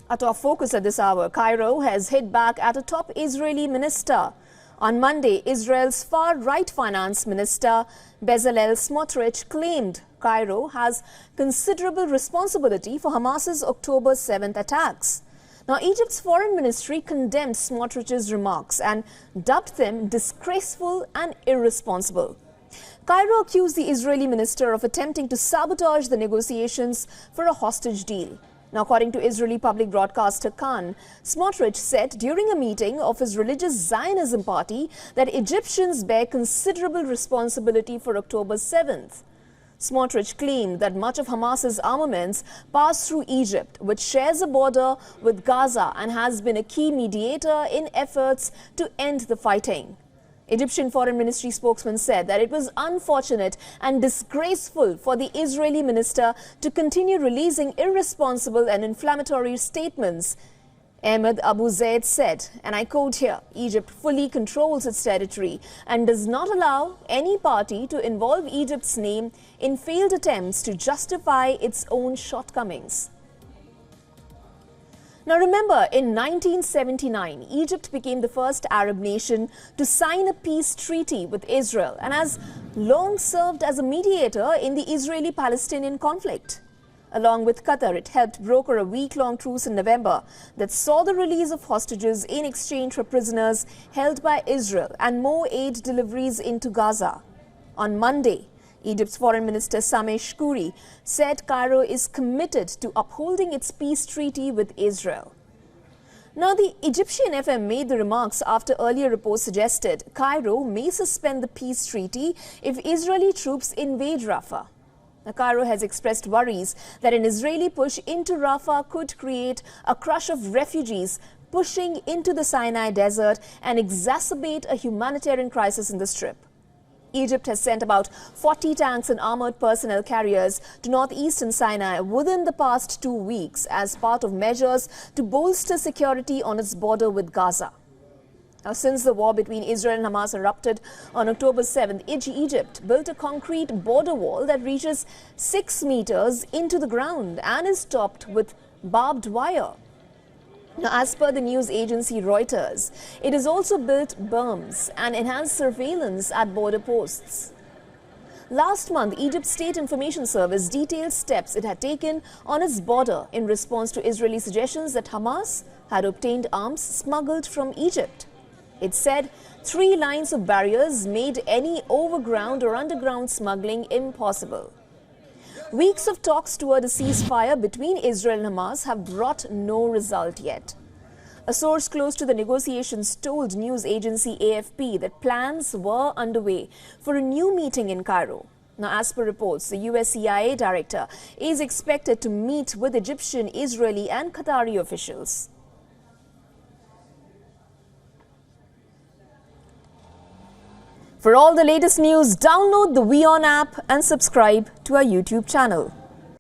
At our focus at this hour, Cairo has hit back at a top Israeli minister. On Monday, Israel's far-right finance minister Bezalel Smotrich claimed Cairo has considerable responsibility for Hamas's October 7th attacks. Now, Egypt's foreign ministry condemned Smotrich's remarks and dubbed them disgraceful and irresponsible. Cairo accused the Israeli minister of attempting to sabotage the negotiations for a hostage deal. Now, according to Israeli public broadcaster Kan, Smotrich said during a meeting of his religious Zionism party that Egyptians bear considerable responsibility for October 7th. Smotrich claimed that much of Hamas's armaments pass through Egypt, which shares a border with Gaza and has been a key mediator in efforts to end the fighting. Egyptian Foreign Ministry spokesman said that it was unfortunate and disgraceful for the Israeli minister to continue releasing irresponsible and inflammatory statements. Ahmed Abu Zaid said, and I quote here, Egypt fully controls its territory and does not allow any party to involve Egypt's name in failed attempts to justify its own shortcomings. Now remember, in 1979, Egypt became the first Arab nation to sign a peace treaty with Israel and has long served as a mediator in the Israeli-Palestinian conflict. Along with Qatar, it helped broker a week-long truce in November that saw the release of hostages in exchange for prisoners held by Israel and more aid deliveries into Gaza. On Monday, Egypt's Foreign Minister Sameh Shukri said Cairo is committed to upholding its peace treaty with Israel. Now, the Egyptian FM made the remarks after earlier reports suggested Cairo may suspend the peace treaty if Israeli troops invade Rafah. Now, Cairo has expressed worries that an Israeli push into Rafah could create a crush of refugees pushing into the Sinai desert and exacerbate a humanitarian crisis in the Strip. Egypt has sent about 40 tanks and armored personnel carriers to northeastern Sinai within the past 2 weeks as part of measures to bolster security on its border with Gaza. Now, since the war between Israel and Hamas erupted on October 7th, Egypt built a concrete border wall that reaches 6 meters into the ground and is topped with barbed wire. Now, as per the news agency Reuters, it has also built berms and enhanced surveillance at border posts. Last month, Egypt's State Information Service detailed steps it had taken on its border in response to Israeli suggestions that Hamas had obtained arms smuggled from Egypt. It said 3 lines of barriers made any overground or underground smuggling impossible. Weeks of talks toward a ceasefire between Israel and Hamas have brought no result yet. A source close to the negotiations told news agency AFP that plans were underway for a new meeting in Cairo. Now, as per reports, the US CIA director is expected to meet with Egyptian, Israeli and Qatari officials. For all the latest news, download the WION app and subscribe to our YouTube channel.